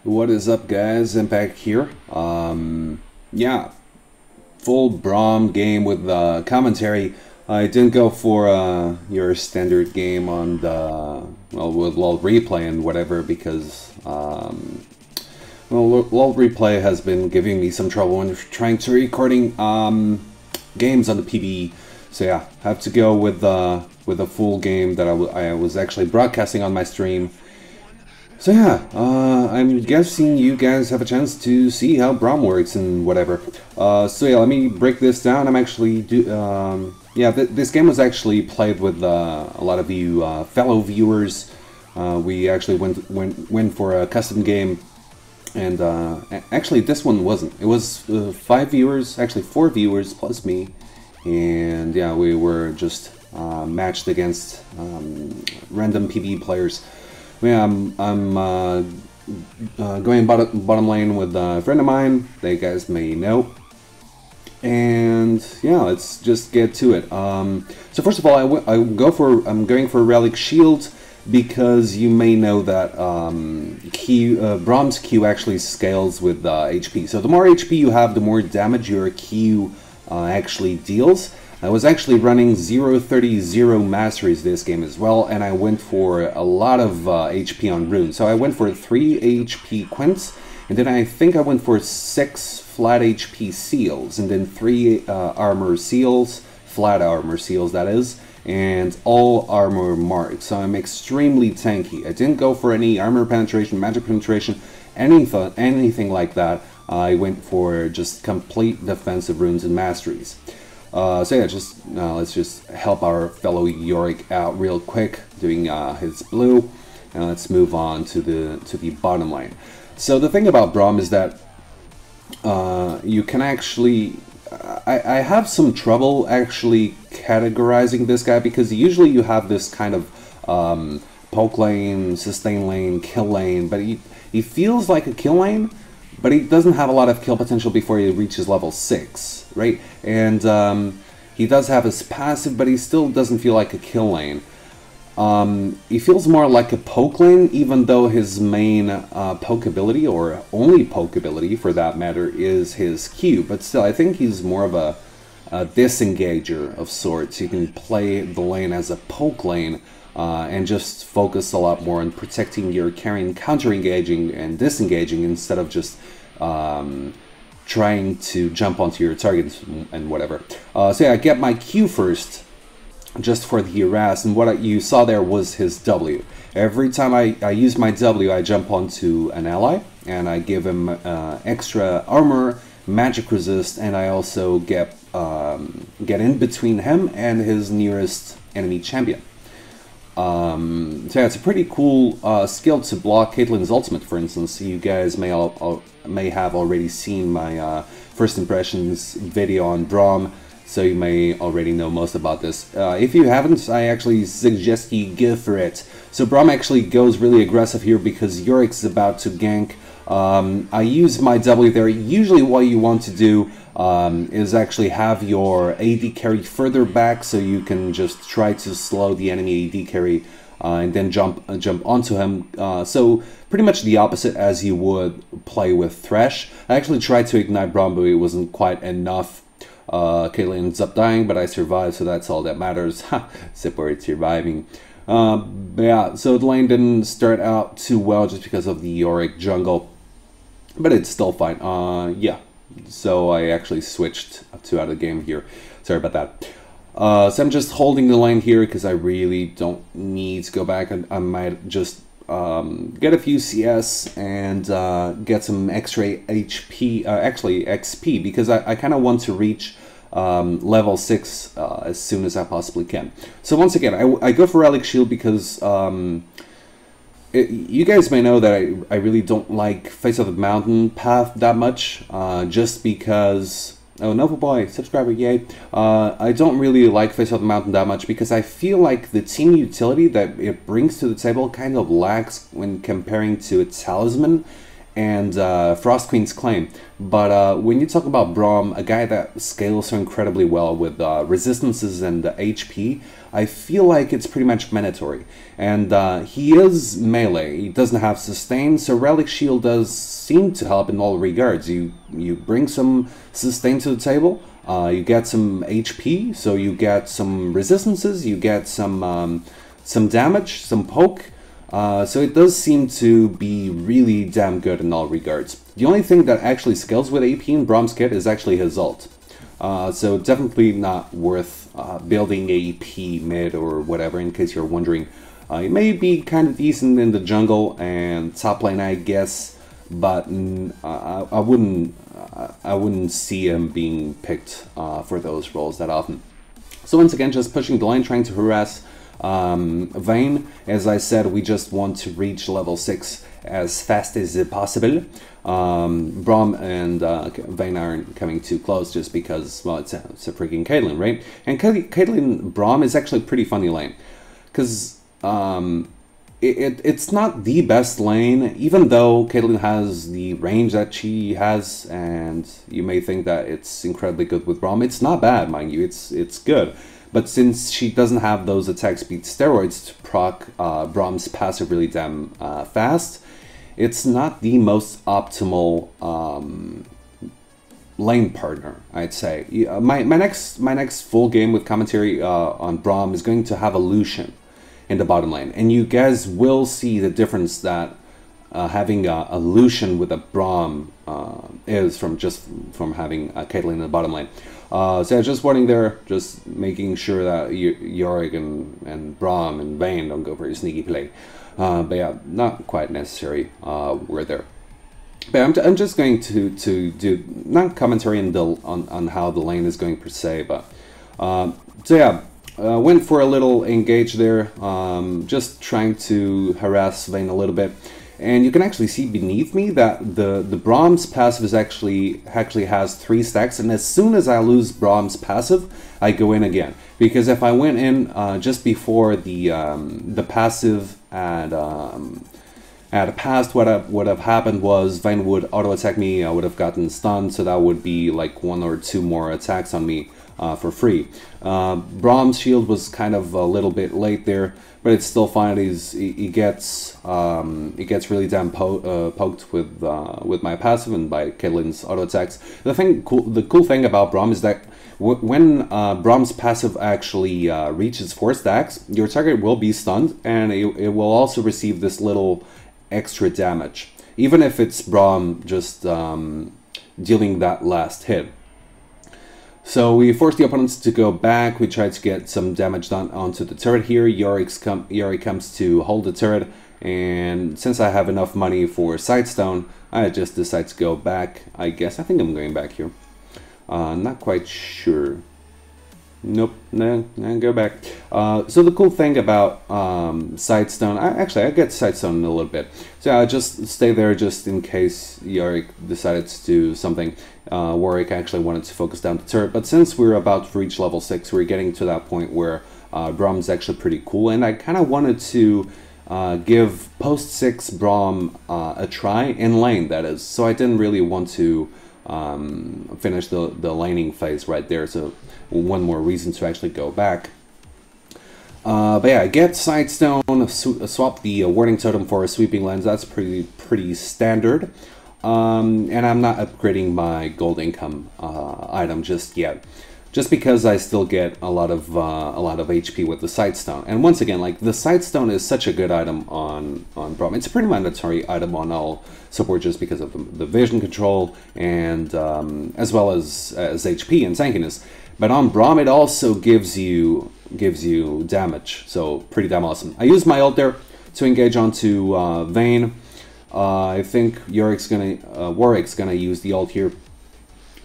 What is up, guys? Impact here. Yeah, full Braum game with commentary. I didn't go for your standard game on the with LOL replay and whatever because LOL replay has been giving me some trouble when trying to recording games on the PBE. So yeah, have to go with a full game that I was actually broadcasting on my stream. So yeah, I'm guessing you guys have a chance to see how Braum works and whatever. So yeah, let me break this down. I'm actually this game was actually played with a lot of you fellow viewers. We actually went for a custom game, and actually this one wasn't. It was 5 viewers, actually 4 viewers plus me, and yeah, we were just matched against random PBE players. Yeah, I'm going bottom lane with a friend of mine that you guys may know, and yeah, let's just get to it. So first of all, I'm going for Relic Shield because you may know that Braum's Q actually scales with HP. So the more HP you have, the more damage your Q actually deals. I was actually running 0.30 Masteries this game as well, and I went for a lot of HP on Rune. So I went for 3 HP Quints, and then I think I went for 6 flat HP Seals, and then 3 armor Seals, flat armor Seals that is, and all armor marks. So I'm extremely tanky. I didn't go for any armor penetration, magic penetration, anything like that. I went for just complete defensive runes and masteries. So yeah, let's just help our fellow Yorick out real quick, doing his blue, and let's move on to the bottom lane. So the thing about Braum is that you can actually, I have some trouble actually categorizing this guy because usually you have this kind of poke lane, sustain lane, kill lane, but he feels like a kill lane. But he doesn't have a lot of kill potential before he reaches level 6, right? And he does have his passive, but he still doesn't feel like a kill lane. He feels more like a poke lane, even though his main poke ability, or only poke ability for that matter, is his Q. But still, I think he's more of a disengager of sorts. You can play the lane as a poke lane, and just focus a lot more on protecting your carry and counter-engaging and disengaging instead of just trying to jump onto your targets and whatever. So yeah, I get my Q first, just for the harass, and what you saw there was his W. Every time I use my W, I jump onto an ally, and I give him extra armor, magic resist, and I also get in between him and his nearest enemy champion. So yeah, it's a pretty cool skill to block Caitlyn's ultimate, for instance. You guys may have already seen my first impressions video on Braum, so you may already know most about this. If you haven't, I actually suggest you go for it. So Braum actually goes really aggressive here because Yorick's about to gank. I use my W there. Usually what you want to do is actually have your AD carry further back so you can just try to slow the enemy AD carry and then jump onto him. So pretty much the opposite as you would play with Thresh. I actually tried to ignite Braum, but it wasn't quite enough. Caitlyn ends up dying, but I survived, so that's all that matters. Separate surviving. But yeah, so the lane didn't start out too well just because of the Yorick jungle, but it's still fine. Yeah, so I actually switched to out of the game here. Sorry about that. So I'm just holding the lane here because I really don't need to go back. I might just get a few CS and get some extra HP, actually XP, because I kind of want to reach level 6 as soon as I possibly can. So once again, I go for Relic Shield because you guys may know that I really don't like Face of the Mountain path that much, just because... Oh, Nova Boy, subscriber, yay. I don't really like Face of the Mountain that much because I feel like the team utility that it brings to the table kind of lacks when comparing to its Talisman. and Frost Queen's Claim. But when you talk about Braum, a guy that scales so incredibly well with resistances and HP, I feel like it's pretty much mandatory. And he is melee, he doesn't have sustain, so Relic Shield does seem to help in all regards. You bring some sustain to the table, you get some HP, so you get some resistances, you get some damage, some poke. So it does seem to be really damn good in all regards. The only thing that actually scales with AP in Braum's kit is actually his ult. So definitely not worth building AP mid or whatever, in case you're wondering. It may be kind of decent in the jungle and top lane, I guess, but I wouldn't see him being picked for those roles that often. So once again, just pushing the lane, trying to harass Vayne. As I said, we just want to reach level 6 as fast as possible. Braum and Vayne aren't coming too close just because, well, it's a freaking Caitlyn, right? And Caitlyn Braum is actually a pretty funny lane, because it's not the best lane, even though Caitlyn has the range that she has, and you may think that it's incredibly good with Braum. It's not bad, mind you, it's good. But since she doesn't have those attack speed steroids to proc Braum's passive really damn fast, it's not the most optimal lane partner, I'd say. My next full game with commentary on Braum is going to have a Lucian in the bottom lane, and you guys will see the difference that having a Lucian with a Braum is from having a Caitlyn in the bottom lane. So yeah, just warning there, just making sure that Yorick and Braum and Vayne don't go for a sneaky play. But yeah, not quite necessary. We're there. But I'm just going to do not commentary on how the lane is going per se, but so yeah, went for a little engage there, just trying to harass Vayne a little bit. And you can actually see beneath me that the Braum's passive is actually has 3 stacks, and as soon as I lose Braum's passive, I go in again. Because if I went in just before the passive had passed, what would have happened was Vayne would auto attack me. I would have gotten stunned, so that would be like 1 or 2 more attacks on me for free. Braum's shield was kind of a little bit late there, but it's still fine. He gets really damn poked with my passive and by Caitlyn's auto attacks. The cool thing about Braum is that when Braum's passive actually reaches 4 stacks, your target will be stunned, and it will also receive this little extra damage, even if it's Braum just dealing that last hit. So we force the opponents to go back. We try to get some damage done onto the turret here. Yorick comes to hold the turret, and since I have enough money for Sightstone, I just decide to go back. I think I'm going back here. Not quite sure. Nope, no, go back. So the cool thing about Sightstone, I get Sightstone in a little bit. So I just stay there just in case Yorick decided to do something. Warwick actually wanted to focus down the turret, but since we're about to reach level 6, we're getting to that point where Braum is actually pretty cool, and I kind of wanted to give post 6 Braum a try in lane, that is. So I didn't really want to finish the laning phase right there, so one more reason to actually go back. But yeah, get Sightstone, swap the Warding Totem for a Sweeping Lens. That's pretty standard. And I'm not upgrading my gold income item just yet, just because I still get a lot of HP with the Sightstone. And once again, like, the Sightstone is such a good item on Braum. It's a pretty mandatory item on all support just because of the vision control and as well as HP and tankiness. But on Braum, it also gives you damage, so pretty damn awesome. I use my ult there to engage onto Vayne. I think Warwick's gonna use the ult here.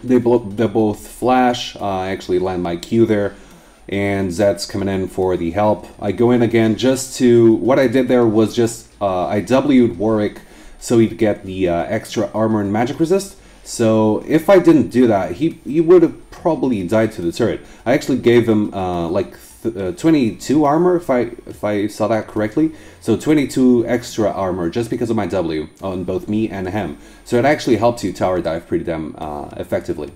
They both flash. I actually land my Q there, and Zed's coming in for the help. I go in again just to, what I did there was just I W'd Warwick so he'd get the extra armor and magic resist. So if I didn't do that, he would have probably died to the turret. I actually gave him like 22 armor, if I saw that correctly. So 22 extra armor just because of my W on both me and him. So it actually helps you tower dive pretty damn effectively.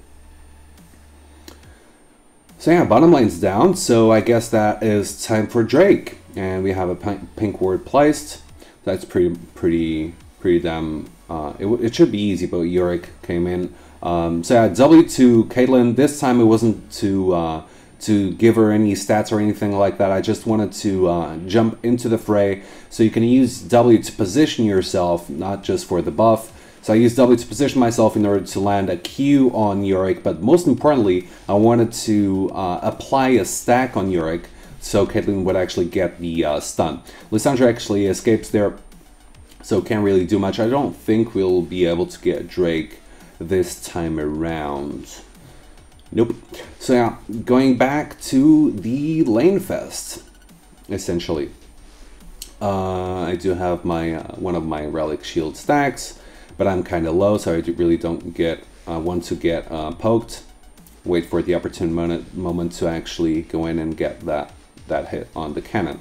So yeah, bottom lane's down, so I guess that is time for Drake. And we have a pink ward placed. That's pretty damn... it should be easy, but Yorick came in. So yeah, W to Caitlyn. This time it wasn't to give her any stats or anything like that. I just wanted to jump into the fray. So you can use W to position yourself, not just for the buff. So I used W to position myself in order to land a Q on Yorick, but most importantly, I wanted to apply a stack on Yorick so Caitlyn would actually get the stun. Lissandra actually escapes there, so can't really do much. I don't think we'll be able to get Drake this time around. Nope. So yeah, going back to the lane fest, essentially. I do have my one of my relic shield stacks, but I'm kind of low, so I really don't want to get poked. Wait for the opportune moment to actually go in and get that hit on the cannon.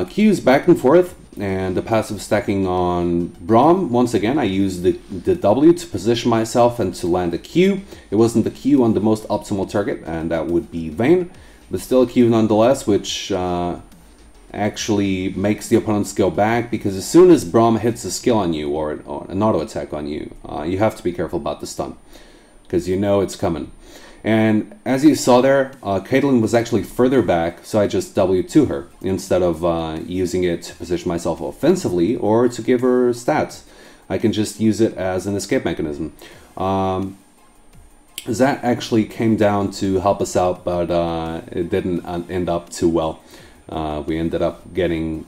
Q's back and forth, and the passive stacking on Braum. Once again, I used the W to position myself and to land a Q. It wasn't the Q on the most optimal target, and that would be Vayne, but still a Q nonetheless, which actually makes the opponents go back, because as soon as Braum hits a skill on you or an auto attack on you, you have to be careful about the stun, because you know it's coming. And as you saw there, Caitlyn was actually further back, so I just W to her instead of using it to position myself offensively or to give her stats. I can just use it as an escape mechanism. That actually came down to help us out, but it didn't end up too well. We ended up giving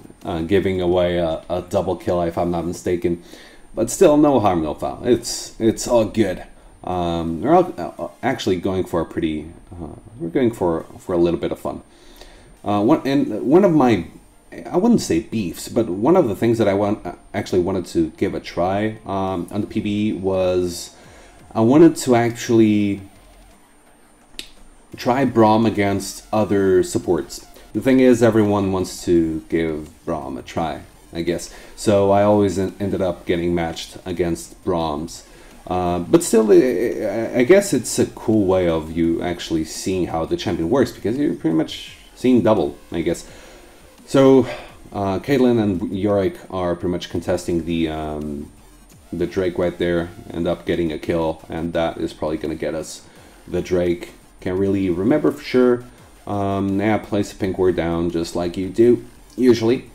away a double kill, if I'm not mistaken. But still, no harm, no foul. It's all good. We're all actually going for a pretty... we're going for a little bit of fun. One of my... I wouldn't say beefs, but one of the things that I actually wanted to give a try on the PBE was... I wanted to actually try Braum against other supports. The thing is, everyone wants to give Braum a try, I guess. So I always ended up getting matched against Braums. But still, I guess it's a cool way of you actually seeing how the champion works, because you're pretty much seeing double, I guess. So Caitlyn and Yorick are pretty much contesting the Drake right there, end up getting a kill, and that is probably going to get us the Drake. Can't really remember for sure. Yeah, place a pink ward down just like you do usually,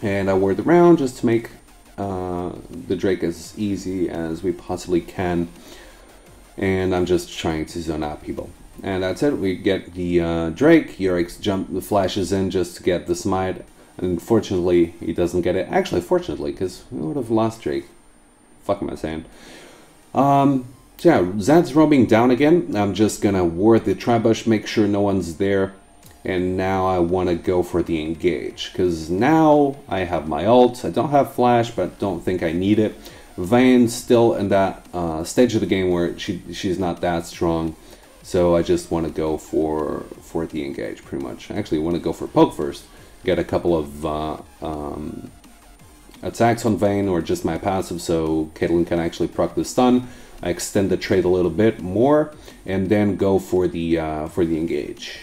and I ward the round just to make the Drake as easy as we possibly can, and I'm just trying to zone out people, and that's it. We get the Drake. Yorick's jump flashes in just to get the smite. Unfortunately, he doesn't get it. Actually, fortunately, because we would have lost Drake. Fuck am I saying? So yeah, Zad's roaming down again. I'm just gonna ward the tribush, make sure no one's there. And now I want to go for the engage, because now I have my ult. I don't have flash, but don't think I need it. Vayne's still in that stage of the game where she's not that strong. So I just want to go for the engage, pretty much. I actually want to go for poke first. Get a couple of attacks on Vayne, or just my passive, so Caitlyn can actually proc the stun. I extend the trade a little bit more, and then go for the engage.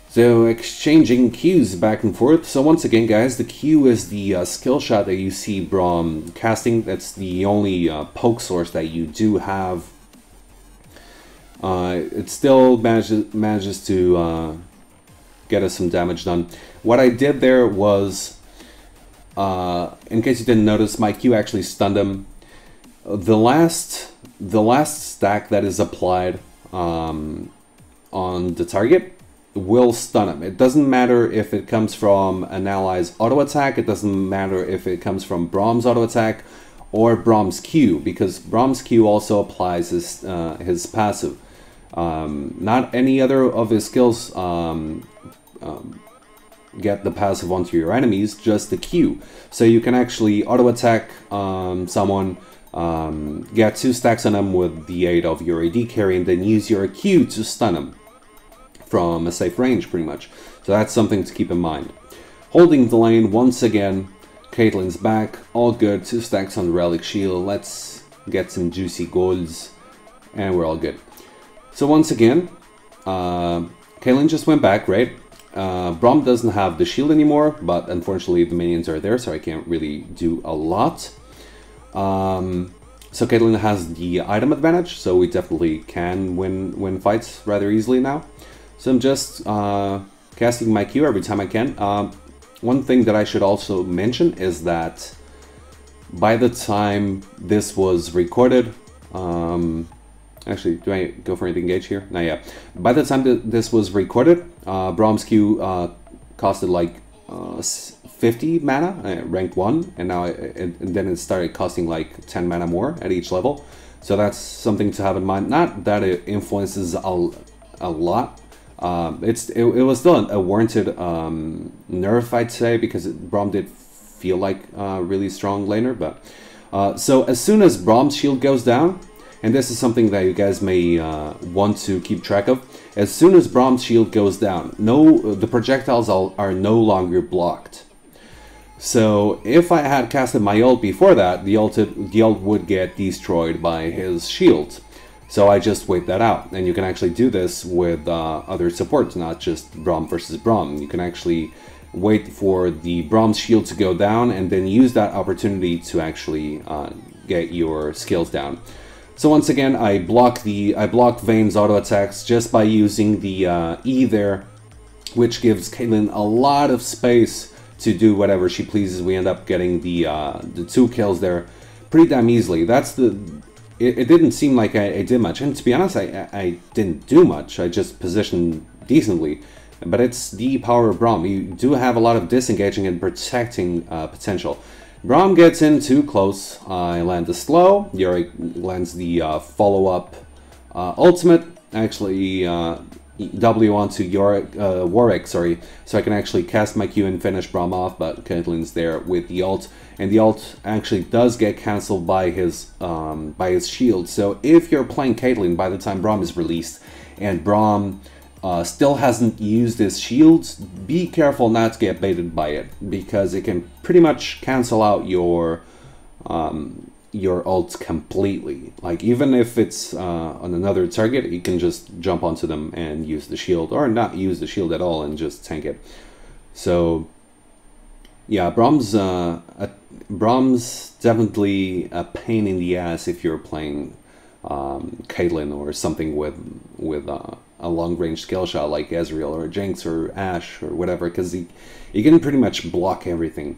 So exchanging Qs back and forth. So once again, guys, the Q is the skill shot that you see Braum casting. That's the only poke source that you do have. It still manages to get us some damage done. What I did there was, in case you didn't notice, my Q actually stunned him. The last stack that is applied on the target will stun him. It doesn't matter if it comes from an ally's auto attack. It doesn't matter if it comes from Braum's auto attack or Braum's Q, because Braum's Q also applies his passive. Not any other of his skills get the passive onto your enemies, just the Q. So you can actually auto attack someone, get 2 stacks on them with the aid of your AD carry, and then use your Q to stun them from a safe range, pretty much. So that's something to keep in mind. Holding the lane once again. Caitlyn's back, all good. 2 stacks on the Relic Shield. Let's get some juicy golds, and we're all good. So once again, Caitlyn just went back, right? Braum doesn't have the shield anymore, but unfortunately the minions are there, so I can't really do a lot. So Caitlyn has the item advantage, so we definitely can win fights rather easily now. So I'm just casting my Q every time I can. One thing that I should also mention is that by the time this was recorded, actually, do I go for anything engage here? Not yet. By the time that this was recorded, Braum's Q costed like 50 mana, ranked 1, and now and then it started costing like 10 mana more at each level. So that's something to have in mind. Not that it influences a lot. It was still a warranted nerf, I'd say, because Braum did feel like a really strong laner. But so as soon as Braum's shield goes down, and this is something that you guys may want to keep track of, as soon as Braum's shield goes down, the projectiles are no longer blocked. So if I had casted my ult before that, the ult would get destroyed by his shield. So I just wait that out, and you can actually do this with other supports, not just Braum versus Braum. You can actually wait for the Braum's shield to go down, and then use that opportunity to actually get your skills down. So once again, I blocked Vayne's auto attacks just by using the E there, which gives Caitlyn a lot of space to do whatever she pleases. We end up getting the 2 kills there pretty damn easily. It didn't seem like I did much, and to be honest, I didn't do much. I just positioned decently, but it's the power of Braum. You do have a lot of disengaging and protecting potential. Braum gets in too close. I land the slow. Yorick lands the follow-up ultimate. Actually, W onto Warwick, sorry, so I can actually cast my Q and finish Braum off, but Caitlyn's there with the ult, and the ult actually does get cancelled by his shield. So if you're playing Caitlyn by the time Braum is released, and Braum still hasn't used his shields, be careful not to get baited by it, because it can pretty much cancel out your ult completely. Like, even if it's on another target, you can just jump onto them and use the shield, or not use the shield at all and just tank it. So yeah, Braum's definitely a pain in the ass if you're playing Caitlyn or something with a long-range skill shot like Ezreal or Jinx or Ashe or whatever, because he can pretty much block everything.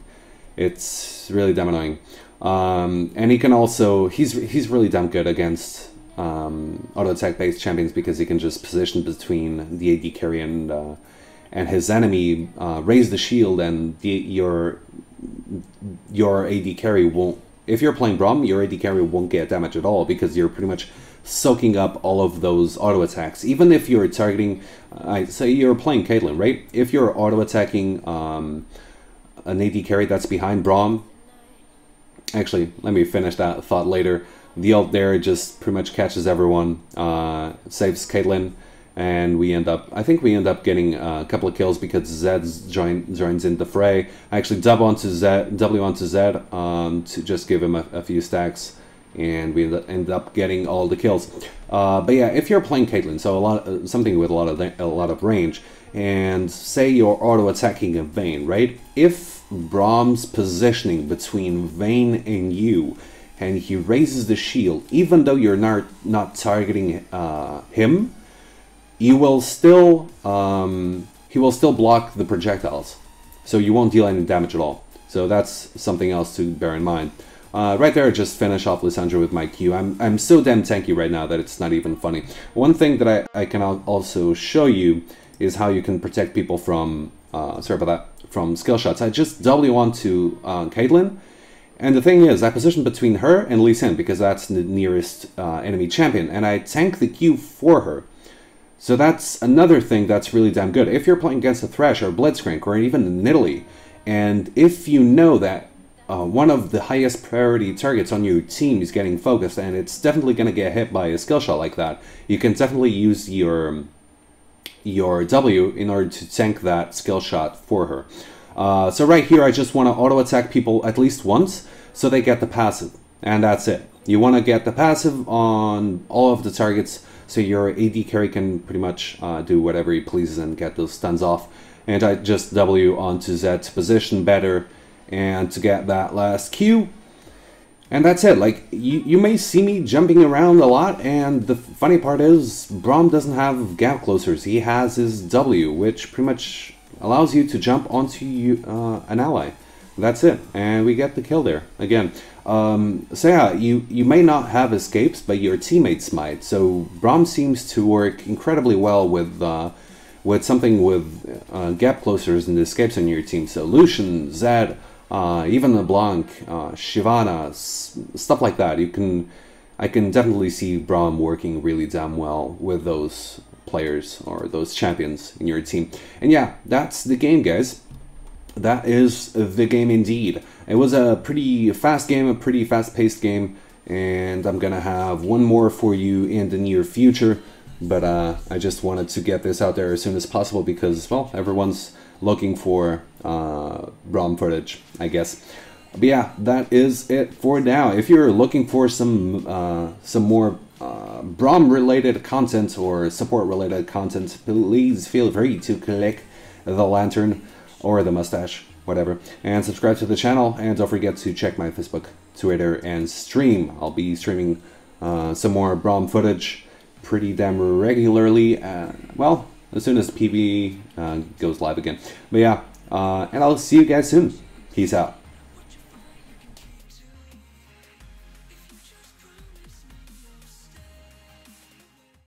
It's really damn annoying. And he can also, he's really damn good against auto attack based champions, because he can just position between the AD carry and his enemy, raise the shield, and your AD carry won't. If you're playing Braum, your AD carry won't get damage at all, because you're pretty much soaking up all of those auto attacks. Even if you're targeting, say you're playing Caitlyn, right? If you're auto attacking an AD carry that's behind Braum, actually, let me finish that thought later. The ult there just pretty much catches everyone, saves Caitlyn, and I think we end up getting a couple of kills because Zed joins in the fray. I actually W onto Zed to just give him a few stacks, and we end up getting all the kills. But yeah, if you're playing Caitlyn, so something with a lot of range, and say you're auto attacking a Vayne, right? If Braum's positioning between Vayne and you, and he raises the shield, even though you're not targeting him, you will still he will still block the projectiles, so you won't deal any damage at all. So that's something else to bear in mind. Right there, I just finish off Lissandra with my Q. I'm so damn tanky right now that it's not even funny. One thing that I can also show you is how you can protect people from sorry about that, from skill shots. I just W onto Caitlyn, and the thing is, I position between her and Lee Sin because that's the nearest enemy champion, and I tank the Q for her. So that's another thing that's really damn good. If you're playing against a Thresh or a Blitzcrank or even a Nidalee, and if you know that one of the highest priority targets on your team is getting focused, and it's definitely going to get hit by a skill shot like that, you can definitely use your your W in order to tank that skill shot for her. So right here, I just want to auto attack people at least once so they get the passive, and that's it. You want to get the passive on all of the targets so your AD carry can pretty much do whatever he pleases and get those stuns off. And I just W onto Z to position better and to get that last Q. And that's it. Like, you may see me jumping around a lot, and the funny part is Braum doesn't have gap closers. He has his W, which pretty much allows you to jump onto an ally. That's it, and we get the kill there again. So yeah, you may not have escapes, but your teammates might. So Braum seems to work incredibly well with something with gap closers and escapes on your team. So Lucian, Zed, even LeBlanc, Shyvana, stuff like that. I can definitely see Braum working really damn well with those players or those champions in your team. And yeah, that's the game, guys. That is the game indeed. It was a pretty fast game, a pretty fast-paced game, and I'm gonna have one more for you in the near future. But I just wanted to get this out there as soon as possible because, well, everyone's looking for Braum footage, I guess. But yeah, that is it for now. If you're looking for some more Braum-related content or support-related content, please feel free to click the lantern or the mustache, whatever, and subscribe to the channel. And don't forget to check my Facebook, Twitter, and stream. I'll be streaming some more Braum footage pretty damn regularly. Well, as soon as PBE goes live again. But yeah, and I'll see you guys soon. Peace out.